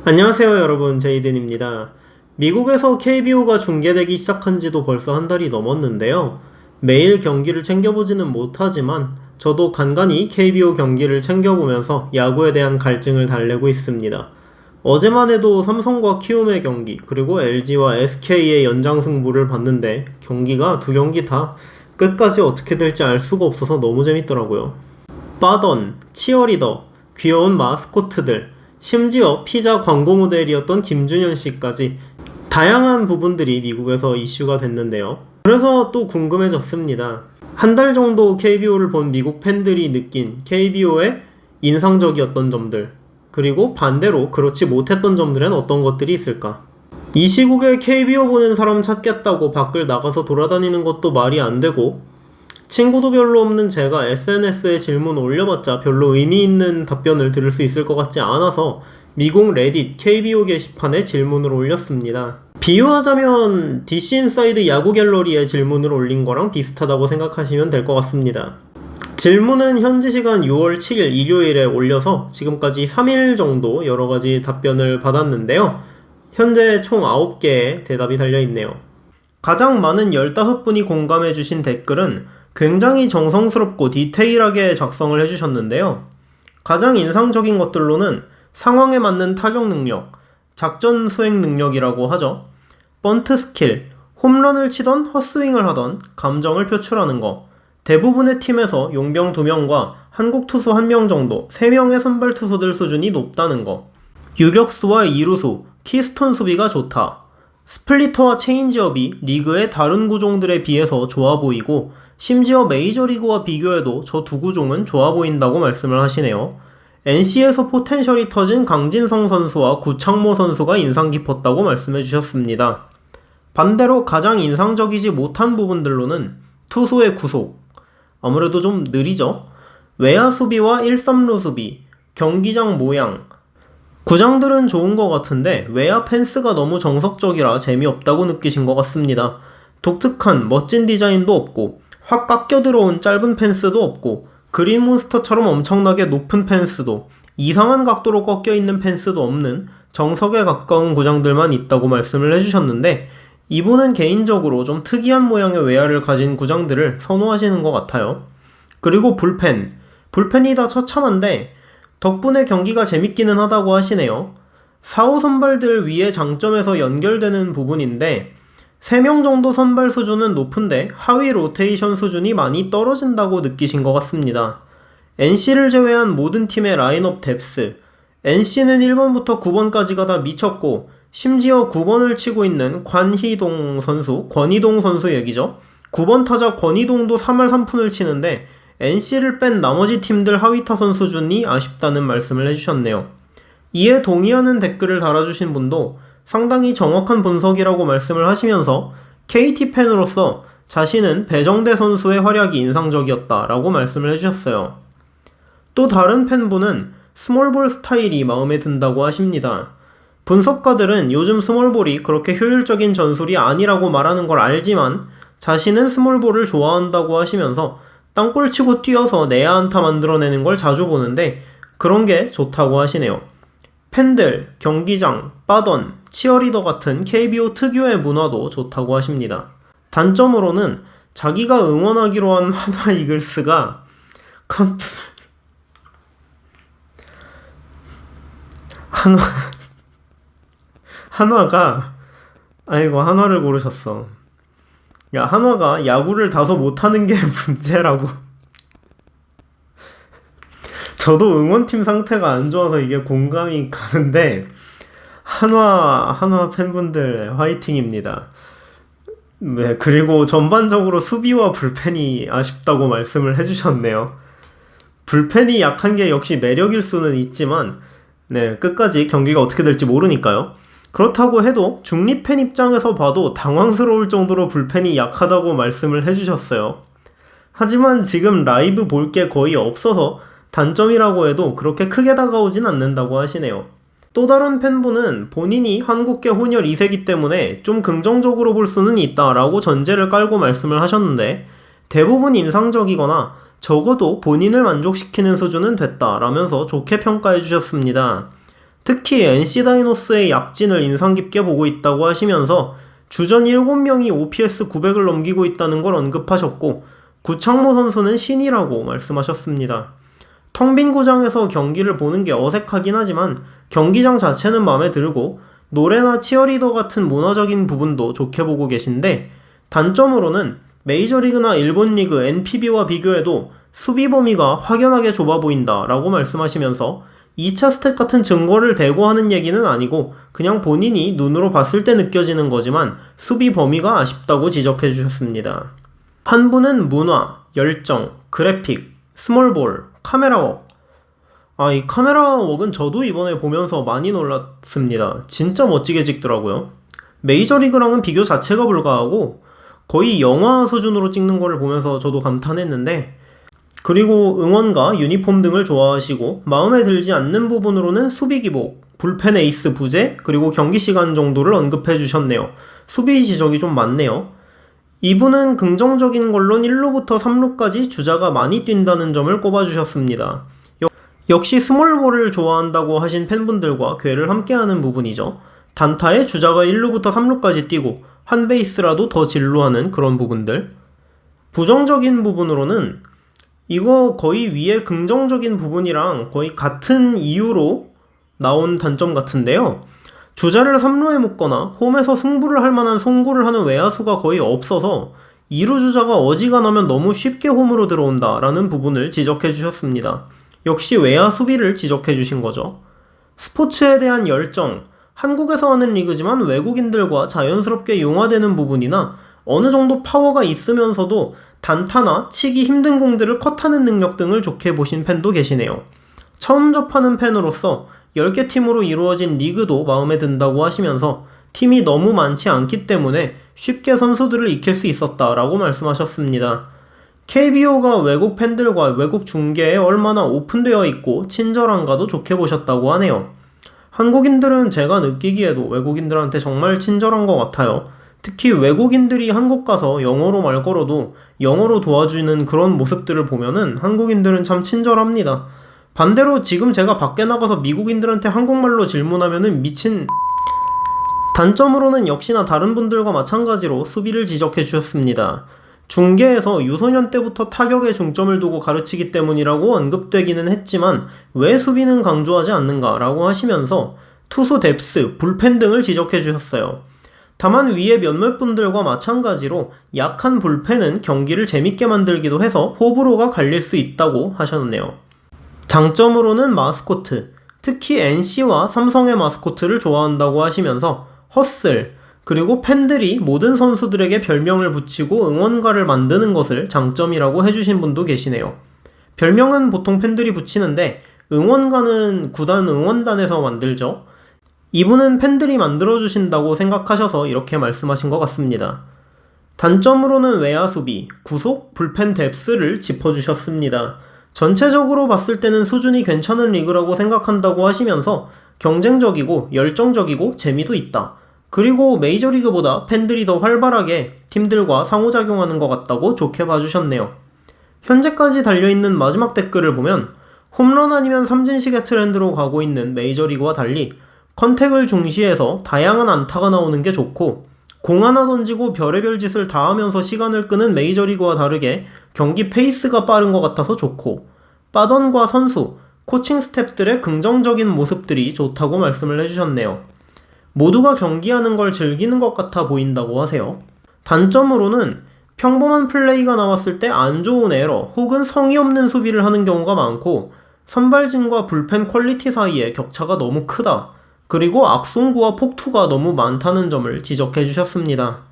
안녕하세요 여러분, 제이든입니다. 미국에서 KBO가 중계되기 시작한 지도 벌써 한 달이 넘었는데요. 매일 경기를 챙겨보지는 못하지만 저도 간간히 KBO 경기를 챙겨보면서 야구에 대한 갈증을 달래고 있습니다. 어제만 해도 삼성과 키움의 경기, 그리고 LG와 SK의 연장 승부를 봤는데 경기가 두 경기 다 끝까지 어떻게 될지 알 수가 없어서 너무 재밌더라고요. 빠던, 치어리더, 귀여운 마스코트들, 심지어 피자 광고 모델이었던 김준현 씨까지 다양한 부분들이 미국에서 이슈가 됐는데요. 그래서 또 궁금해졌습니다. 한 달 정도 KBO를 본 미국 팬들이 느낀 KBO의 인상적이었던 점들, 그리고 반대로 그렇지 못했던 점들은 어떤 것들이 있을까? 이 시국에 KBO 보는 사람 찾겠다고 밖을 나가서 돌아다니는 것도 말이 안 되고, 친구도 별로 없는 제가 SNS에 질문 올려봤자 별로 의미 있는 답변을 들을 수 있을 것 같지 않아서 미국 레딧 KBO 게시판에 질문을 올렸습니다. 비유하자면 DC인사이드 야구 갤러리에 질문을 올린 거랑 비슷하다고 생각하시면 될 것 같습니다. 질문은 현지 시간 6월 7일 일요일에 올려서 지금까지 3일 정도 여러가지 답변을 받았는데요. 현재 총 9개의 대답이 달려있네요. 가장 많은 15분이 공감해주신 댓글은 굉장히 정성스럽고 디테일하게 작성을 해주셨는데요. 가장 인상적인 것들로는 상황에 맞는 타격 능력, 작전 수행 능력이라고 하죠. 번트 스킬, 홈런을 치던 헛스윙을 하던 감정을 표출하는 거, 대부분의 팀에서 용병 2명과 한국 투수 1명 정도 3명의 선발 투수들 수준이 높다는 거, 유격수와 이루수, 키스톤 수비가 좋다. 스플리터와 체인지업이 리그의 다른 구종들에 비해서 좋아 보이고 심지어 메이저리그와 비교해도 저 두 구종은 좋아 보인다고 말씀을 하시네요. NC에서 포텐셜이 터진 강진성 선수와 구창모 선수가 인상 깊었다고 말씀해 주셨습니다. 반대로 가장 인상적이지 못한 부분들로는 투수의 구속, 아무래도 좀 느리죠? 외야 수비와 1-3루 수비, 경기장 모양, 구장들은 좋은 것 같은데 외야 펜스가 너무 정석적이라 재미없다고 느끼신 것 같습니다. 독특한 멋진 디자인도 없고 확 깎여 들어온 짧은 펜스도 없고 그린몬스터처럼 엄청나게 높은 펜스도 이상한 각도로 꺾여 있는 펜스도 없는 정석에 가까운 구장들만 있다고 말씀을 해주셨는데 이분은 개인적으로 좀 특이한 모양의 외야를 가진 구장들을 선호하시는 것 같아요. 그리고 불펜이 다 처참한데 덕분에 경기가 재밌기는 하다고 하시네요. 4호 선발들 위에 장점에서 연결되는 부분인데 3명 정도 선발 수준은 높은데 하위 로테이션 수준이 많이 떨어진다고 느끼신 것 같습니다. NC를 제외한 모든 팀의 라인업 뎁스, NC는 1번부터 9번까지가 다 미쳤고 심지어 9번을 치고 있는 권희동 선수 얘기죠. 9번 타자 권희동도 3할 3푼을 치는데 NC를 뺀 나머지 팀들 하위 타선 수준이 아쉽다는 말씀을 해주셨네요. 이에 동의하는 댓글을 달아주신 분도 상당히 정확한 분석이라고 말씀을 하시면서 KT 팬으로서 자신은 배정대 선수의 활약이 인상적이었다라고 말씀을 해주셨어요. 또 다른 팬분은 스몰볼 스타일이 마음에 든다고 하십니다. 분석가들은 요즘 스몰볼이 그렇게 효율적인 전술이 아니라고 말하는 걸 알지만 자신은 스몰볼을 좋아한다고 하시면서 땅볼 치고 뛰어서 내야 안타 만들어내는 걸 자주 보는데 그런 게 좋다고 하시네요. 팬들, 경기장, 빠던, 치어리더 같은 KBO 특유의 문화도 좋다고 하십니다. 단점으로는 자기가 응원하기로 한 한화 이글스가 한화가 한화를 고르셨어. 야, 한화가 야구를 다소 못하는 게 문제라고. 저도 응원팀 상태가 안 좋아서 이게 공감이 가는데 한화 팬분들 화이팅입니다. 네, 그리고 전반적으로 수비와 불펜이 아쉽다고 말씀을 해주셨네요. 불펜이 약한 게 역시 매력일 수는 있지만 네, 끝까지 경기가 어떻게 될지 모르니까요. 그렇다고 해도 중립팬 입장에서 봐도 당황스러울 정도로 불펜이 약하다고 말씀을 해주셨어요. 하지만 지금 라이브 볼 게 거의 없어서 단점이라고 해도 그렇게 크게 다가오진 않는다고 하시네요. 또 다른 팬분은 본인이 한국계 혼혈 2세이기 때문에 좀 긍정적으로 볼 수는 있다라고 전제를 깔고 말씀을 하셨는데 대부분 인상적이거나 적어도 본인을 만족시키는 수준은 됐다라면서 좋게 평가해 주셨습니다. 특히 NC 다이노스의 약진을 인상 깊게 보고 있다고 하시면서 주전 7명이 OPS 900을 넘기고 있다는 걸 언급하셨고, 구창모 선수는 신이라고 말씀하셨습니다. 텅 빈 구장에서 경기를 보는 게 어색하긴 하지만 경기장 자체는 마음에 들고 노래나 치어리더 같은 문화적인 부분도 좋게 보고 계신데, 단점으로는 메이저리그나 일본 리그 NPB와 비교해도 수비 범위가 확연하게 좁아 보인다 라고 말씀하시면서 2차 스탯 같은 증거를 대고 하는 얘기는 아니고 그냥 본인이 눈으로 봤을 때 느껴지는 거지만 수비 범위가 아쉽다고 지적해 주셨습니다. 한 분은 문화, 열정, 그래픽, 스몰볼, 카메라웍. 이 카메라웍은 저도 이번에 보면서 많이 놀랐습니다. 진짜 멋지게 찍더라고요. 메이저리그랑은 비교 자체가 불가하고 거의 영화 수준으로 찍는 거를 보면서 저도 감탄했는데, 그리고 응원과 유니폼 등을 좋아하시고 마음에 들지 않는 부분으로는 수비 기복, 불펜 에이스 부재, 그리고 경기 시간 정도를 언급해 주셨네요. 수비 지적이 좀 많네요. 이분은 긍정적인 걸로 1루부터 3루까지 주자가 많이 뛴다는 점을 꼽아주셨습니다. 역시 스몰볼을 좋아한다고 하신 팬분들과 궤를 함께하는 부분이죠. 단타에 주자가 1루부터 3루까지 뛰고 한 베이스라도 더 진루하는 그런 부분들. 부정적인 부분으로는 이거 거의 위에 긍정적인 부분이랑 거의 같은 이유로 나온 단점 같은데요. 주자를 3루에 묶거나 홈에서 승부를 할 만한 송구를 하는 외야수가 거의 없어서 2루 주자가 어지간하면 너무 쉽게 홈으로 들어온다 라는 부분을 지적해 주셨습니다. 역시 외야 수비를 지적해 주신 거죠. 스포츠에 대한 열정, 한국에서 하는 리그지만 외국인들과 자연스럽게 융화되는 부분이나 어느 정도 파워가 있으면서도 단타나 치기 힘든 공들을 컷하는 능력 등을 좋게 보신 팬도 계시네요. 처음 접하는 팬으로서 10개 팀으로 이루어진 리그도 마음에 든다고 하시면서 팀이 너무 많지 않기 때문에 쉽게 선수들을 익힐 수 있었다라고 말씀하셨습니다. KBO가 외국 팬들과 외국 중계에 얼마나 오픈되어 있고 친절한가도 좋게 보셨다고 하네요. 한국인들은 제가 느끼기에도 외국인들한테 정말 친절한 것 같아요. 특히 외국인들이 한국 가서 영어로 말 걸어도 영어로 도와주는 그런 모습들을 보면은 한국인들은 참 친절합니다. 반대로 지금 제가 밖에 나가서 미국인들한테 한국말로 질문하면은 미친... 단점으로는 역시나 다른 분들과 마찬가지로 수비를 지적해 주셨습니다. 중계에서 유소년 때부터 타격에 중점을 두고 가르치기 때문이라고 언급되기는 했지만 왜 수비는 강조하지 않는가 라고 하시면서 투수 뎁스, 불펜 등을 지적해 주셨어요. 다만 위에 몇몇 분들과 마찬가지로 약한 불펜은 경기를 재밌게 만들기도 해서 호불호가 갈릴 수 있다고 하셨네요. 장점으로는 마스코트, 특히 NC와 삼성의 마스코트를 좋아한다고 하시면서 허슬, 그리고 팬들이 모든 선수들에게 별명을 붙이고 응원가를 만드는 것을 장점이라고 해주신 분도 계시네요. 별명은 보통 팬들이 붙이는데 응원가는 구단 응원단에서 만들죠. 이분은 팬들이 만들어주신다고 생각하셔서 이렇게 말씀하신 것 같습니다. 단점으로는 외야 수비, 구속, 불펜 뎁스를 짚어주셨습니다. 전체적으로 봤을 때는 수준이 괜찮은 리그라고 생각한다고 하시면서 경쟁적이고 열정적이고 재미도 있다. 그리고 메이저리그보다 팬들이 더 활발하게 팀들과 상호작용하는 것 같다고 좋게 봐주셨네요. 현재까지 달려있는 마지막 댓글을 보면 홈런 아니면 삼진식의 트렌드로 가고 있는 메이저리그와 달리 컨택을 중시해서 다양한 안타가 나오는 게 좋고, 공 하나 던지고 별의별 짓을 다 하면서 시간을 끄는 메이저리그와 다르게 경기 페이스가 빠른 것 같아서 좋고, 빠던과 선수, 코칭 스태프들의 긍정적인 모습들이 좋다고 말씀을 해주셨네요. 모두가 경기하는 걸 즐기는 것 같아 보인다고 하세요. 단점으로는 평범한 플레이가 나왔을 때 안 좋은 에러 혹은 성의 없는 수비를 하는 경우가 많고, 선발진과 불펜 퀄리티 사이에 격차가 너무 크다. 그리고 악송구와 폭투가 너무 많다는 점을 지적해 주셨습니다.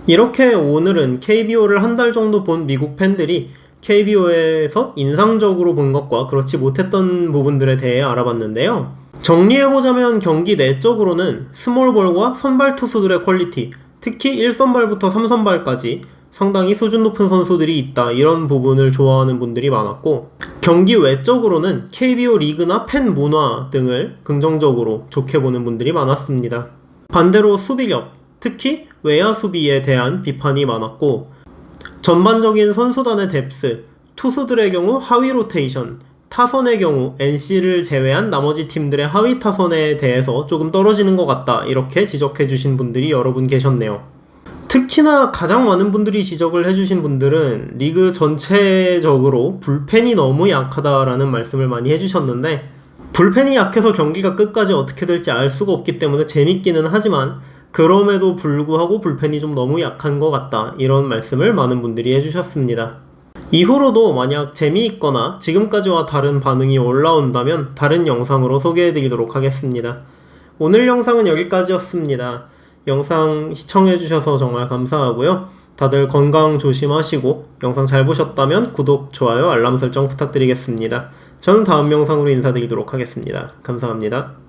이렇게 오늘은 KBO를 한 달 정도 본 미국 팬들이 KBO에서 인상적으로 본 것과 그렇지 못했던 부분들에 대해 알아봤는데요. 정리해보자면 경기 내적으로는 스몰볼과 선발 투수들의 퀄리티, 특히 1선발부터 3선발까지 상당히 수준 높은 선수들이 있다, 이런 부분을 좋아하는 분들이 많았고, 경기 외적으로는 KBO 리그나 팬 문화 등을 긍정적으로 좋게 보는 분들이 많았습니다. 반대로 수비력, 특히 외야 수비에 대한 비판이 많았고, 전반적인 선수단의 뎁스, 투수들의 경우 하위 로테이션, 타선의 경우 NC를 제외한 나머지 팀들의 하위 타선에 대해서 조금 떨어지는 것 같다 이렇게 지적해 주신 분들이 여러 분 계셨네요. 특히나 가장 많은 분들이 지적을 해주신 분들은 리그 전체적으로 불펜이 너무 약하다라는 말씀을 많이 해주셨는데, 불펜이 약해서 경기가 끝까지 어떻게 될지 알 수가 없기 때문에 재밌기는 하지만 그럼에도 불구하고 불펜이 좀 너무 약한 것 같다 이런 말씀을 많은 분들이 해주셨습니다. 이후로도 만약 재미있거나 지금까지와 다른 반응이 올라온다면 다른 영상으로 소개해드리도록 하겠습니다. 오늘 영상은 여기까지였습니다. 영상 시청해주셔서 정말 감사하고요. 다들 건강 조심하시고 영상 잘 보셨다면 구독, 좋아요, 알람 설정 부탁드리겠습니다. 저는 다음 영상으로 인사드리도록 하겠습니다. 감사합니다.